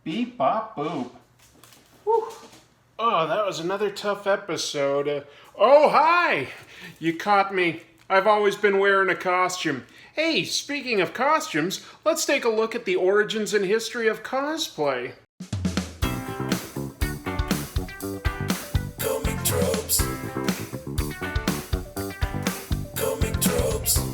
Beep, bop, boop. Whew. Oh, that was another tough episode. Oh, hi! You caught me. I've always been wearing a costume. Hey, speaking of costumes, let's take a look at the origins and history of cosplay. Comic tropes. Comic tropes.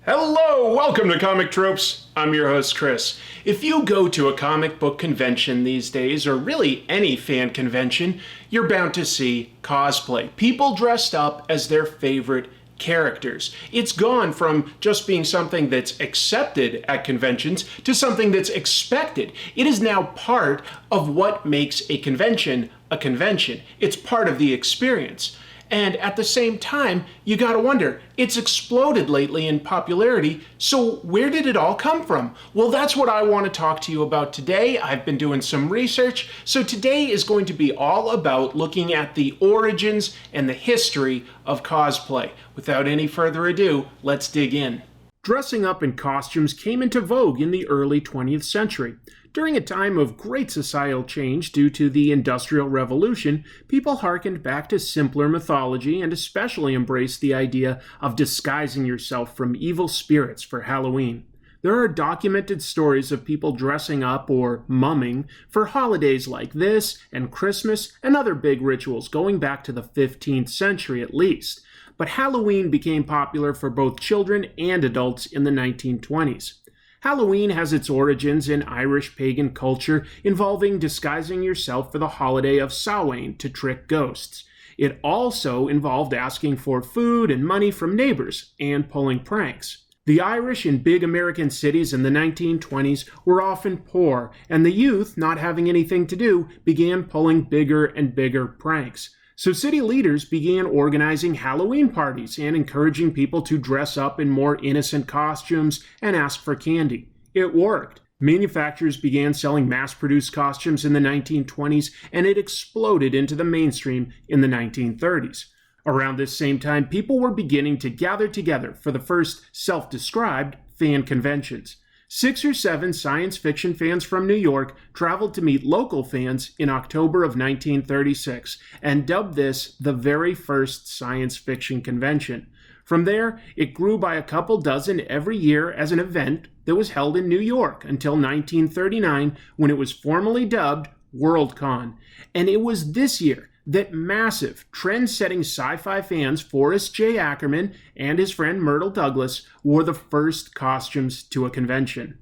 Hello, welcome to Comic Tropes. I'm your host, Chris. If you go to a comic book convention these days, or really any fan convention, you're bound to see cosplay. People dressed up as their favorite characters. It's gone from just being something that's accepted at conventions to something that's expected. It is now part of what makes a convention a convention. It's part of the experience. And at the same time, you gotta wonder, it's exploded lately in popularity, so where did it all come from? Well, that's what I want to talk to you about today. I've been doing some research, so today is going to be all about looking at the origins and the history of cosplay. Without any further ado, let's dig in. Dressing up in costumes came into vogue in the early 20th century. During a time of great societal change due to the Industrial Revolution, people hearkened back to simpler mythology and especially embraced the idea of disguising yourself from evil spirits for Halloween. There are documented stories of people dressing up or mumming for holidays like this and Christmas and other big rituals going back to the 15th century at least. But Halloween became popular for both children and adults in the 1920s. Halloween has its origins in Irish pagan culture involving disguising yourself for the holiday of Samhain to trick ghosts. It also involved asking for food and money from neighbors and pulling pranks. The Irish in big American cities in the 1920s were often poor, and the youth, not having anything to do, began pulling bigger and bigger pranks. So city leaders began organizing Halloween parties and encouraging people to dress up in more innocent costumes and ask for candy. It worked. Manufacturers began selling mass-produced costumes in the 1920s, and it exploded into the mainstream in the 1930s. Around this same time, people were beginning to gather together for the first self-described fan conventions. 6 or 7 science fiction fans from New York traveled to meet local fans in October of 1936 and dubbed this the very first science fiction convention. From there, it grew by a couple dozen every year as an event that was held in New York until 1939 when it was formally dubbed Worldcon. And it was this year that massive, trend-setting sci-fi fans Forrest J Ackerman and his friend Myrtle Douglas wore the first costumes to a convention.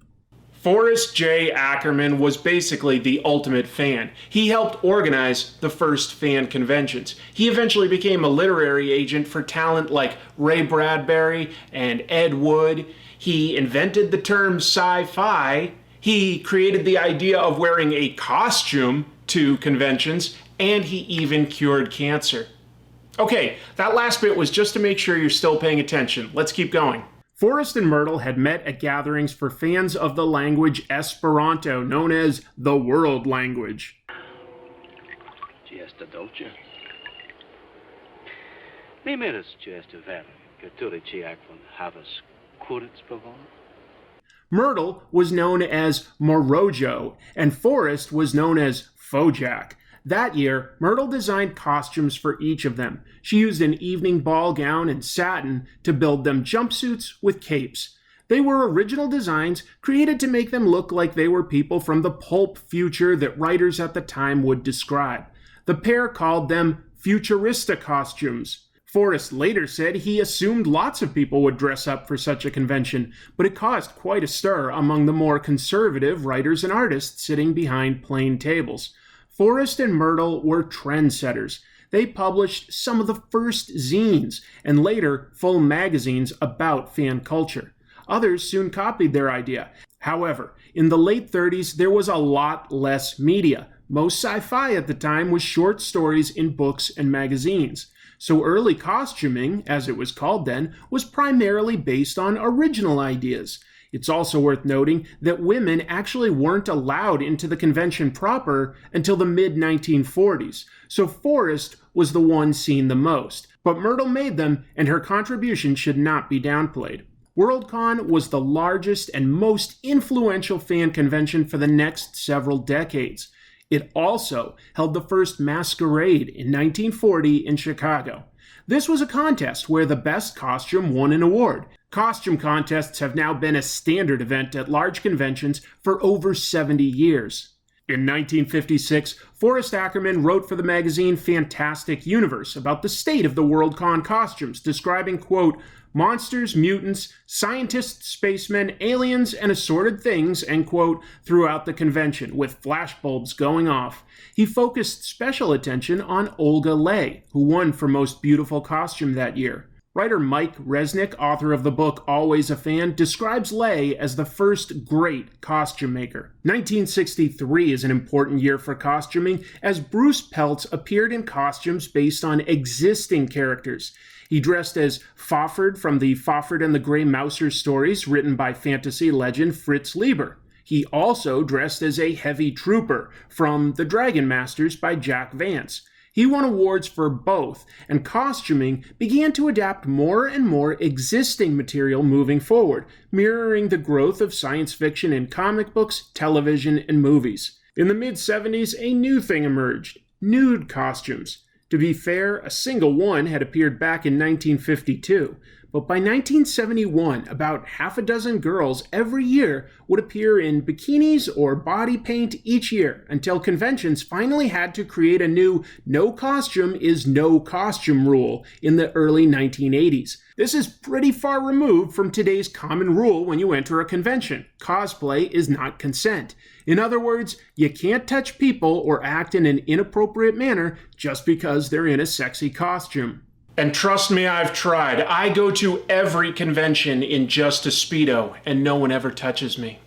Forrest J Ackerman was basically the ultimate fan. He helped organize the first fan conventions. He eventually became a literary agent for talent like Ray Bradbury and Ed Wood. He invented the term sci-fi. He created the idea of wearing a costume to conventions, and he even cured cancer. Okay, that last bit was just to make sure you're still paying attention. Let's keep going. Forrest and Myrtle had met at gatherings for fans of the language Esperanto, known as the world language. Chesta dolce. Mi miras chesta vero, que tu reciak von havas kurits pavon. Myrtle was known as Morojo, and Forrest was known as Fojak. That year, Myrtle designed costumes for each of them. She used an evening ball gown and satin to build them jumpsuits with capes. They were original designs created to make them look like they were people from the pulp future that writers at the time would describe. The pair called them futurista costumes. Forrest later said he assumed lots of people would dress up for such a convention, but it caused quite a stir among the more conservative writers and artists sitting behind plain tables. Forrest and Myrtle were trendsetters. They published some of the first zines and later full magazines about fan culture. Others soon copied their idea. However, in the late 30s, there was a lot less media. Most sci-fi at the time was short stories in books and magazines. So early costuming, as it was called then, was primarily based on original ideas. It's also worth noting that women actually weren't allowed into the convention proper until the mid-1940s, so Forrest was the one seen the most. But Myrtle made them, and her contribution should not be downplayed. Worldcon was the largest and most influential fan convention for the next several decades. It also held the first masquerade in 1940 in Chicago. This was a contest where the best costume won an award. Costume contests have now been a standard event at large conventions for over 70 years. In 1956, Forrest Ackerman wrote for the magazine Fantastic Universe about the state of the Worldcon costumes, describing, quote, monsters, mutants, scientists, spacemen, aliens, and assorted things, end quote, throughout the convention, with flashbulbs going off. He focused special attention on Olga Ley, who won for Most Beautiful Costume that year. Writer Mike Resnick, author of the book Always a Fan, describes Ley as the first great costume maker. 1963 is an important year for costuming, as Bruce Peltz appeared in costumes based on existing characters. He dressed as Fafhrd from the Fafhrd and the Grey Mouser stories written by fantasy legend Fritz Leiber. He also dressed as a heavy trooper from The Dragon Masters by Jack Vance. He won awards for both, and costuming began to adapt more and more existing material moving forward, mirroring the growth of science fiction in comic books, television, and movies. In the mid-70s, a new thing emerged: nude costumes. To be fair, a single one had appeared back in 1952, but by 1971, about half a dozen girls every year would appear in bikinis or body paint each year, until conventions finally had to create a new no costume is no costume rule in the early 1980s. This is pretty far removed from today's common rule when you enter a convention: cosplay is not consent. In other words, you can't touch people or act in an inappropriate manner just because they're in a sexy costume. And trust me, I've tried. I go to every convention in just a Speedo, and no one ever touches me.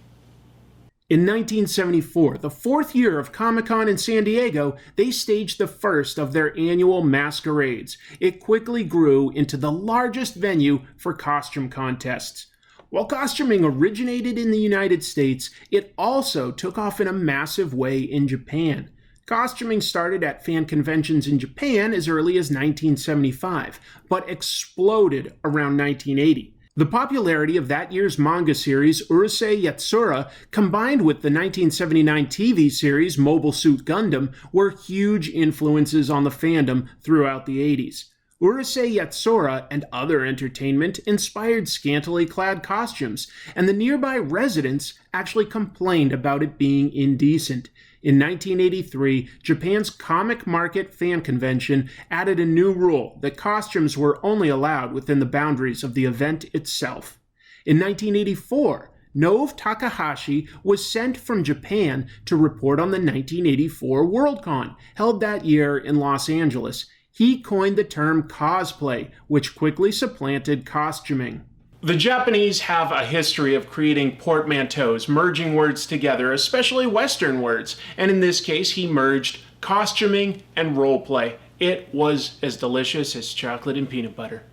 In 1974, the fourth year of Comic-Con in San Diego, they staged the first of their annual masquerades. It quickly grew into the largest venue for costume contests. While costuming originated in the United States, it also took off in a massive way in Japan. Costuming started at fan conventions in Japan as early as 1975, but exploded around 1980. The popularity of that year's manga series Urusei Yatsura, combined with the 1979 TV series Mobile Suit Gundam, were huge influences on the fandom throughout the 80s. Urusei Yatsura and other entertainment inspired scantily clad costumes, and the nearby residents actually complained about it being indecent. In 1983, Japan's Comic Market Fan Convention added a new rule that costumes were only allowed within the boundaries of the event itself. In 1984, Nove Takahashi was sent from Japan to report on the 1984 Worldcon, held that year in Los Angeles. He coined the term cosplay, which quickly supplanted costuming. The Japanese have a history of creating portmanteaus, merging words together, especially Western words, and in this case he merged costuming and roleplay. It was as delicious as chocolate and peanut butter.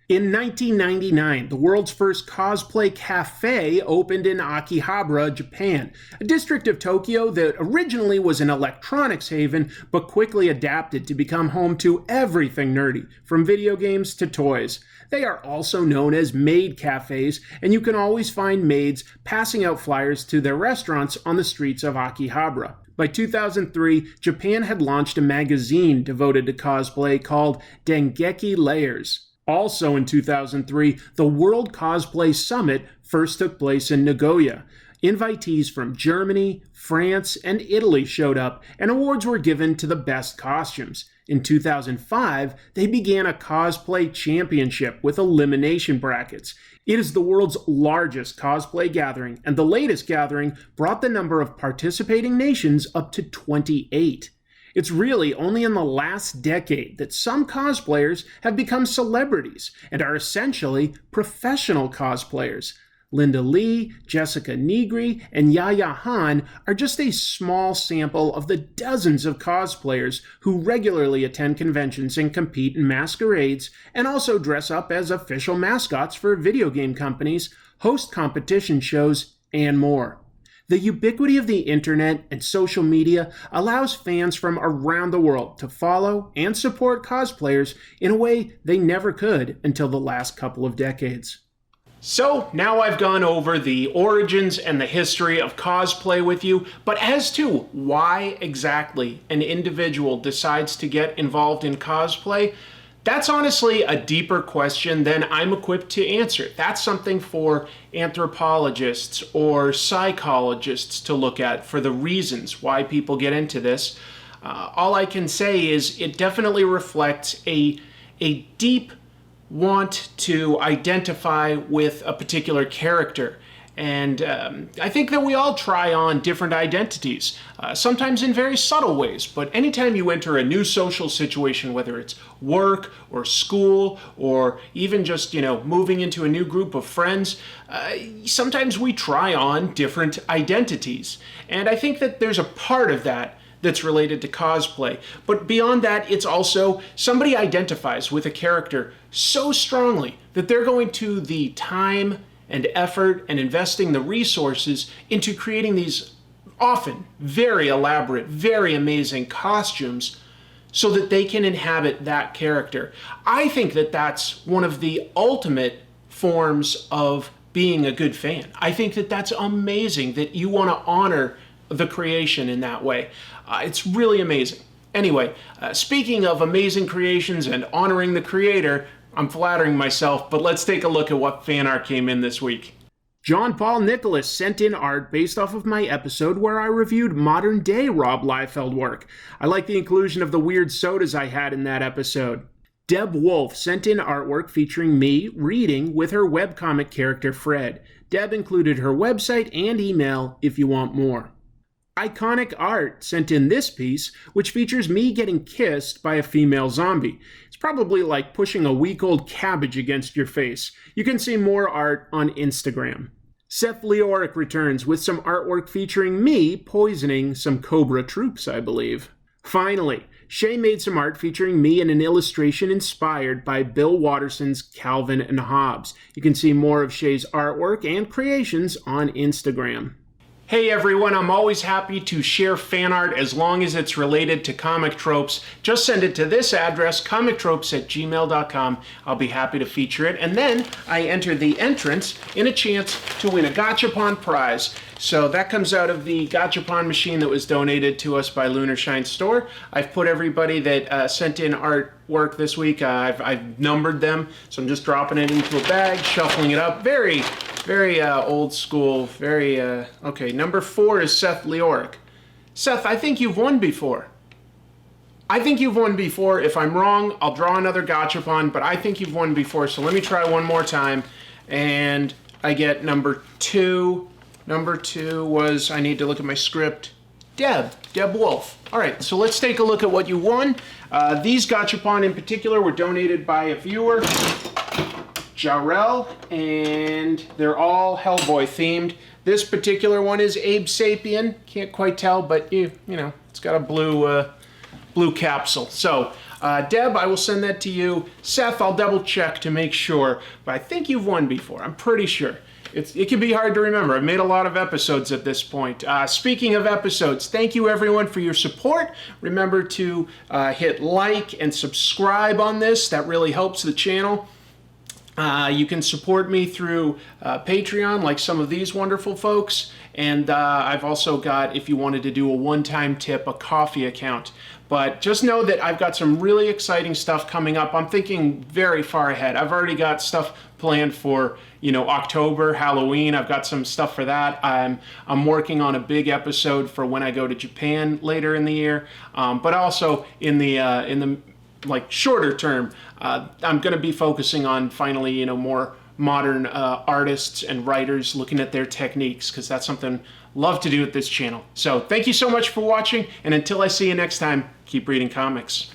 In 1999, the world's first cosplay cafe opened in Akihabara, Japan, a district of Tokyo that originally was an electronics haven, but quickly adapted to become home to everything nerdy, from video games to toys. They are also known as maid cafes, and you can always find maids passing out flyers to their restaurants on the streets of Akihabara. By 2003, Japan had launched a magazine devoted to cosplay called Dengeki Layers. Also in 2003, the World Cosplay Summit first took place in Nagoya. Invitees from Germany, France, and Italy showed up, and awards were given to the best costumes. In 2005, they began a cosplay championship with elimination brackets. It is the world's largest cosplay gathering, and the latest gathering brought the number of participating nations up to 28. It's really only in the last decade that some cosplayers have become celebrities and are essentially professional cosplayers. Linda Lee, Jessica Nigri, and Yaya Han are just a small sample of the dozens of cosplayers who regularly attend conventions and compete in masquerades, and also dress up as official mascots for video game companies, host competition shows, and more. The ubiquity of the internet and social media allows fans from around the world to follow and support cosplayers in a way they never could until the last couple of decades. So now I've gone over the origins and the history of cosplay with you, but as to why exactly an individual decides to get involved in cosplay, that's honestly a deeper question than I'm equipped to answer. That's something for anthropologists or psychologists to look at for the reasons why people get into this. All I can say is it definitely reflects a deep want to identify with a particular character. And I think that we all try on different identities, sometimes in very subtle ways. But anytime you enter a new social situation, whether it's work or school or even just, moving into a new group of friends, sometimes we try on different identities. And I think that there's a part of that that's related to cosplay. But beyond that, it's also somebody identifies with a character so strongly that they're going to the time and effort and investing the resources into creating these often very elaborate, very amazing costumes so that they can inhabit that character. I think that that's one of the ultimate forms of being a good fan. I think that that's amazing that you want to honor the creation in that way. It's really amazing. Anyway, speaking of amazing creations and honoring the creator, I'm flattering myself, but let's take a look at what fan art came in this week. John Paul Nicholas sent in art based off of my episode where I reviewed modern-day Rob Liefeld work. I like the inclusion of the weird sodas I had in that episode. Deb Wolf sent in artwork featuring me reading with her webcomic character Fred. Deb included her website and email if you want more. Iconic Art sent in this piece, which features me getting kissed by a female zombie. It's probably like pushing a week-old cabbage against your face. You can see more art on Instagram. Seth Leoric returns with some artwork featuring me poisoning some Cobra troops, I believe. Finally, Shay made some art featuring me in an illustration inspired by Bill Watterson's Calvin and Hobbes. You can see more of Shay's artwork and creations on Instagram. Hey everyone, I'm always happy to share fan art as long as it's related to comic tropes. Just send it to this address, comictropes@gmail.com. I'll be happy to feature it. And then I enter the entrance in a chance to win a Gachapon prize. So that comes out of the Gachapon machine that was donated to us by Lunar Shine Store. I've put everybody that sent in artwork this week, I've numbered them. So I'm just dropping it into a bag, shuffling it up. Very old school, okay, number 4 is Seth Leoric. Seth, I think you've won before. If I'm wrong, I'll draw another Gachapon, but I think you've won before, so let me try one more time. And I get number 2. Number 2 was, I need to look at my script, Deb Wolf. All right, so let's take a look at what you won. These Gachapon in particular were donated by a viewer, Jarrell, and they're all Hellboy themed. This particular one is Abe Sapien. Can't quite tell, but you know, it's got a blue capsule. So, Deb, I will send that to you. Seth, I'll double check to make sure, but I think you've won before. I'm pretty sure. It can be hard to remember. I've made a lot of episodes at this point. Speaking of episodes, thank you everyone for your support. Remember to hit like and subscribe on this. That really helps the channel. You can support me through Patreon, like some of these wonderful folks. And I've also got, if you wanted to do a one-time tip, a coffee account. But just know that I've got some really exciting stuff coming up. I'm thinking very far ahead. I've already got stuff planned for, October, Halloween. I've got some stuff for that. I'm working on a big episode for when I go to Japan later in the year. But also in the shorter term, I'm going to be focusing on finally, more modern artists and writers, looking at their techniques, because that's something I love to do with this channel. So thank you so much for watching, and until I see you next time, keep reading comics.